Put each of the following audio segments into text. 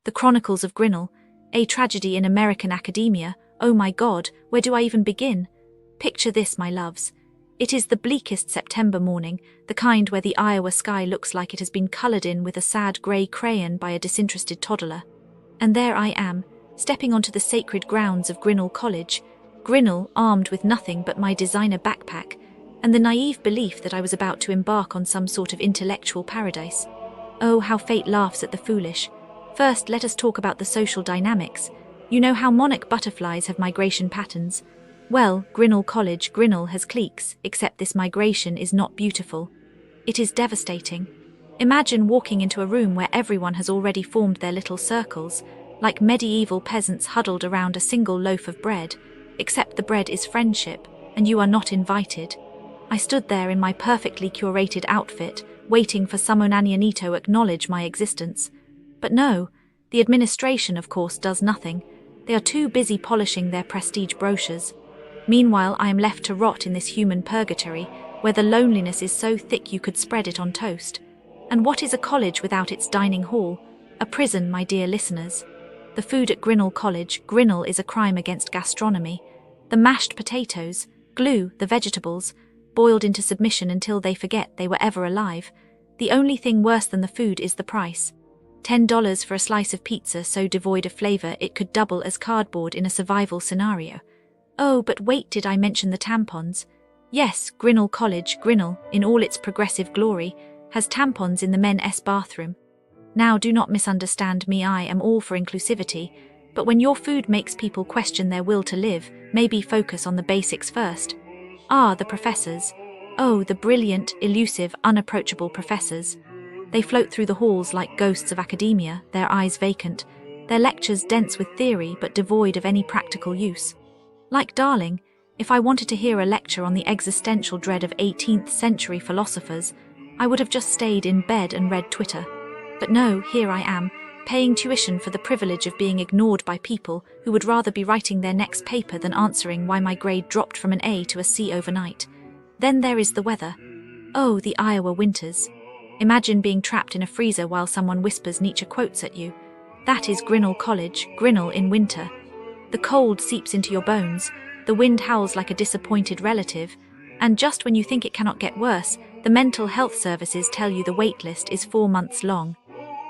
The Chronicles of Grinnell, a tragedy in American academia. Oh my God, where do I even begin? Picture this, my loves. It is the bleakest September morning, the kind where the Iowa sky looks like it has been colored in with a sad grey crayon by a disinterested toddler. And there I am, stepping onto the sacred grounds of Grinnell College, Grinnell armed with nothing but my designer backpack, and the naive belief that I was about to embark on some sort of intellectual paradise. Oh, how fate laughs at the foolish. First, let us talk about the social dynamics. You know how monarch butterflies have migration patterns. Well, Grinnell College, Grinnell has cliques, except this migration is not beautiful. It is devastating. Imagine walking into a room where everyone has already formed their little circles, like medieval peasants huddled around a single loaf of bread, except the bread is friendship, and you are not invited. I stood there in my perfectly curated outfit, waiting for some Onanianito to acknowledge my existence. But no, the administration, of course, does nothing. They are too busy polishing their prestige brochures. Meanwhile, I am left to rot in this human purgatory, where the loneliness is so thick you could spread it on toast. And what is a college without its dining hall? A prison, my dear listeners. The food at Grinnell College, Grinnell, is a crime against gastronomy. The mashed potatoes, glue, the vegetables, boiled into submission until they forget they were ever alive. The only thing worse than the food is the price. $10 for a slice of pizza so devoid of flavor it could double as cardboard in a survival scenario. Oh, but wait, did I mention the tampons? Yes, Grinnell College, Grinnell, in all its progressive glory, has tampons in the men's bathroom. Now, do not misunderstand me, I am all for inclusivity, but when your food makes people question their will to live, maybe focus on the basics first. Ah, the professors. Oh, the brilliant, elusive, unapproachable professors. They float through the halls like ghosts of academia, their eyes vacant, their lectures dense with theory but devoid of any practical use. Like Darling, if I wanted to hear a lecture on the existential dread of 18th century philosophers, I would have just stayed in bed and read Twitter. But no, here I am, paying tuition for the privilege of being ignored by people who would rather be writing their next paper than answering why my grade dropped from an A to a C overnight. Then there is the weather. Oh, the Iowa winters. Imagine being trapped in a freezer while someone whispers Nietzsche quotes at you. That is Grinnell College, Grinnell in winter. The cold seeps into your bones, the wind howls like a disappointed relative, and just when you think it cannot get worse, the mental health services tell you the wait list is 4 months long.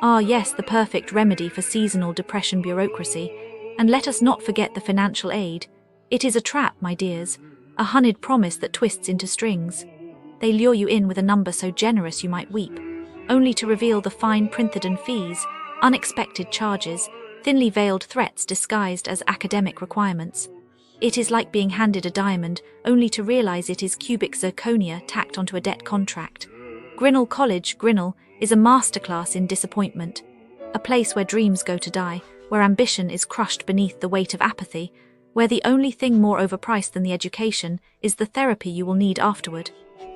Ah yes, the perfect remedy for seasonal depression bureaucracy. And let us not forget the financial aid. It is a trap, my dears, a honeyed promise that twists into strings. They lure you in with a number so generous you might weep, only to reveal the fine print and fees, unexpected charges, thinly veiled threats disguised as academic requirements. It is like being handed a diamond, only to realize it is cubic zirconia tacked onto a debt contract. Grinnell College, Grinnell, is a masterclass in disappointment. A place where dreams go to die, where ambition is crushed beneath the weight of apathy, where the only thing more overpriced than the education is the therapy you will need afterward.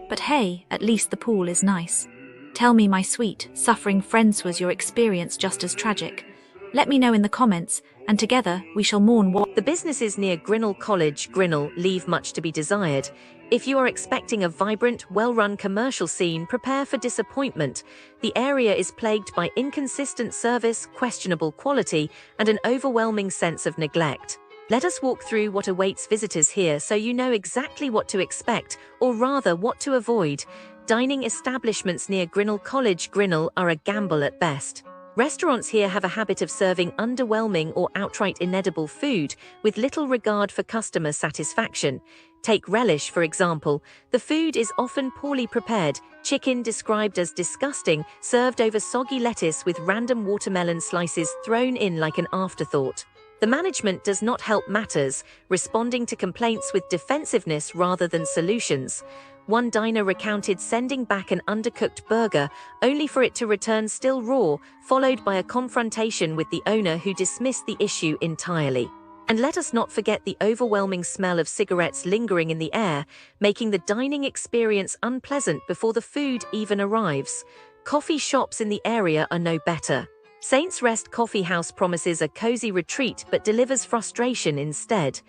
But hey, at least the pool is nice. Tell me, my sweet, suffering friends, was your experience just as tragic? Let me know in the comments, and together we shall mourn what... The businesses near Grinnell College, Grinnell, leave much to be desired. If you are expecting a vibrant, well-run commercial scene, prepare for disappointment. The area is plagued by inconsistent service, questionable quality, and an overwhelming sense of neglect. Let us walk through what awaits visitors here so you know exactly what to expect, or rather what to avoid. Dining establishments near Grinnell College, Grinnell, are a gamble at best. Restaurants here have a habit of serving underwhelming or outright inedible food, with little regard for customer satisfaction. Take relish, for example. The food is often poorly prepared, chicken described as disgusting, served over soggy lettuce with random watermelon slices thrown in like an afterthought. The management does not help matters, responding to complaints with defensiveness rather than solutions. One diner recounted sending back an undercooked burger, only for it to return still raw, followed by a confrontation with the owner who dismissed the issue entirely. And let us not forget the overwhelming smell of cigarettes lingering in the air, making the dining experience unpleasant before the food even arrives. Coffee shops in the area are no better. Saints Rest Coffee House promises a cozy retreat but delivers frustration instead.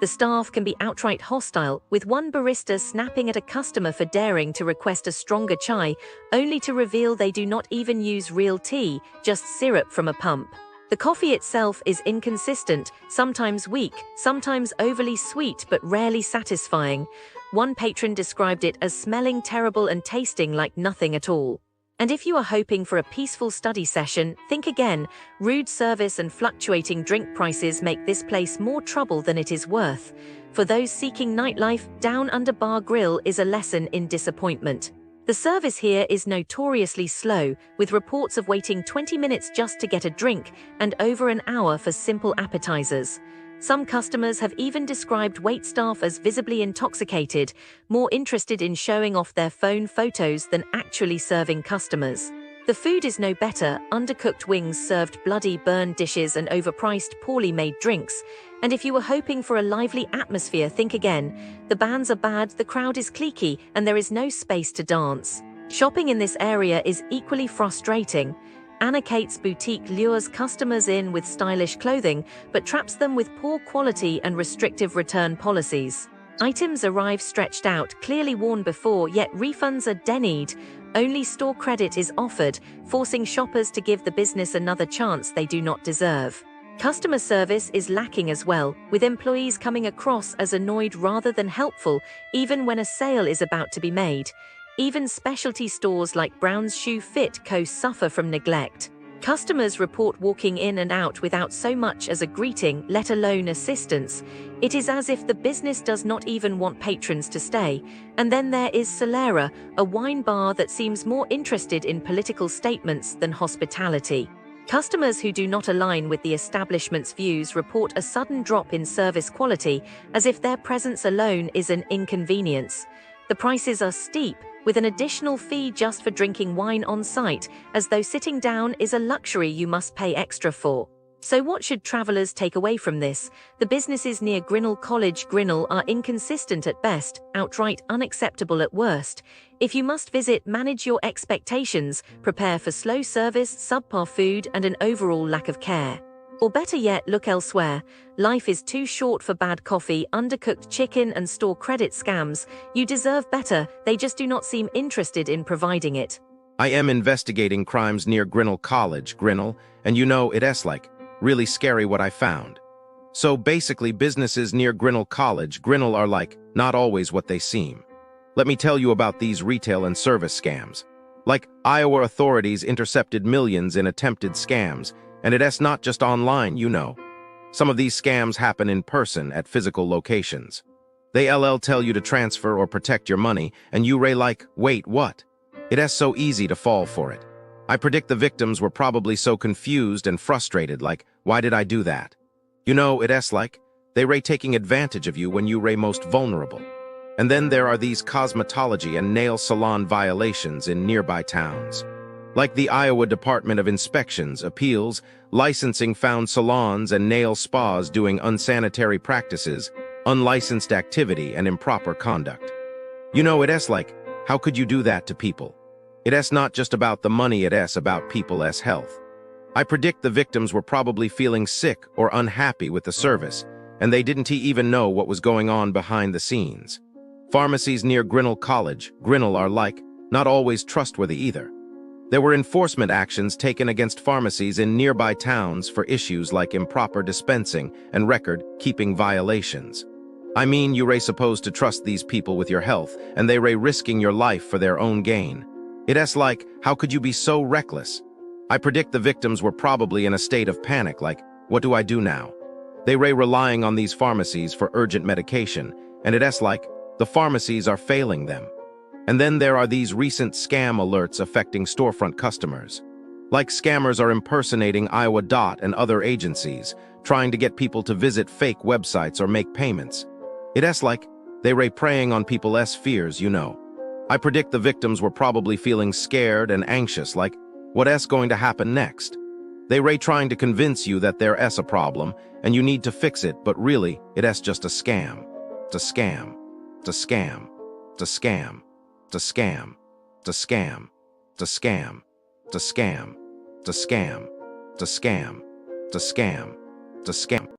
The staff can be outright hostile, with one barista snapping at a customer for daring to request a stronger chai, only to reveal they do not even use real tea, just syrup from a pump. The coffee itself is inconsistent, sometimes weak, sometimes overly sweet but rarely satisfying. One patron described it as smelling terrible and tasting like nothing at all. And if you are hoping for a peaceful study session, think again. Rude service and fluctuating drink prices make this place more trouble than it is worth. For those seeking nightlife, Down Under Bar Grill is a lesson in disappointment. The service here is notoriously slow, with reports of waiting 20 minutes just to get a drink and over an hour for simple appetizers. Some customers have even described waitstaff as visibly intoxicated, more interested in showing off their phone photos than actually serving customers. The food is no better, undercooked wings served bloody burned dishes and overpriced poorly made drinks. And if you were hoping for a lively atmosphere, think again. The bands are bad, the crowd is cliquey, and there is no space to dance. Shopping in this area is equally frustrating. Anna Kate's boutique lures customers in with stylish clothing, but traps them with poor quality and restrictive return policies. Items arrive stretched out, clearly worn before, yet refunds are denied. Only store credit is offered, forcing shoppers to give the business another chance they do not deserve. Customer service is lacking as well, with employees coming across as annoyed rather than helpful, even when a sale is about to be made. Even specialty stores like Brown's Shoe Fit Co. suffer from neglect. Customers report walking in and out without so much as a greeting, let alone assistance. It is as if the business does not even want patrons to stay. And then there is Solera, a wine bar that seems more interested in political statements than hospitality. Customers who do not align with the establishment's views report a sudden drop in service quality, as if their presence alone is an inconvenience. The prices are steep, with an additional fee just for drinking wine on site, as though sitting down is a luxury you must pay extra for. So what should travelers take away from this? The businesses near Grinnell College, Grinnell, are inconsistent at best, outright unacceptable at worst. If you must visit, manage your expectations, prepare for slow service, subpar food, and an overall lack of care. Or better yet, look elsewhere. Life is too short for bad coffee, undercooked chicken, and store credit scams. You deserve better, they just do not seem interested in providing it. I am investigating crimes near Grinnell College, Grinnell, and you know, it's like really scary what I found. So basically, businesses near Grinnell College, Grinnell, are like not always what they seem. Let me tell you about these retail and service scams. Like, Iowa authorities intercepted millions in attempted scams, and it's not just online, you know. Some of these scams happen in person at physical locations. They tell you to transfer or protect your money, and you like, wait, what? It's so easy to fall for it. I predict the victims were probably so confused and frustrated, like, why did I do that? You know, it's like, they taking advantage of you when you most vulnerable. And then there are these cosmetology and nail salon violations in nearby towns. Like the Iowa Department of Inspections, Appeals, licensing found salons and nail spas doing unsanitary practices, unlicensed activity, and improper conduct. You know, it's like, how could you do that to people? It's not just about the money, it's about people's health. I predict the victims were probably feeling sick or unhappy with the service, and they didn't even know what was going on behind the scenes. Pharmacies near Grinnell College, Grinnell, are like, not always trustworthy either. There were enforcement actions taken against pharmacies in nearby towns for issues like improper dispensing and record-keeping violations. I mean, you're supposed to trust these people with your health, and they're risking your life for their own gain. It's like, how could you be so reckless? I predict the victims were probably in a state of panic, like, what do I do now? They relying on these pharmacies for urgent medication, and it's like, the pharmacies are failing them. And then there are these recent scam alerts affecting storefront customers. Like, scammers are impersonating Iowa Dot and other agencies, trying to get people to visit fake websites or make payments. It's like, they preying on people's fears, you know. I predict the victims were probably feeling scared and anxious, like, what's going to happen next? They trying to convince you that there's a problem, and you need to fix it, but really, it's just a scam. It's a scam. It's a scam. It's a scam. It's a scam. It's a scam. It's a scam. It's a scam. It's a scam. It's a scam. It's a scam. It's a scam.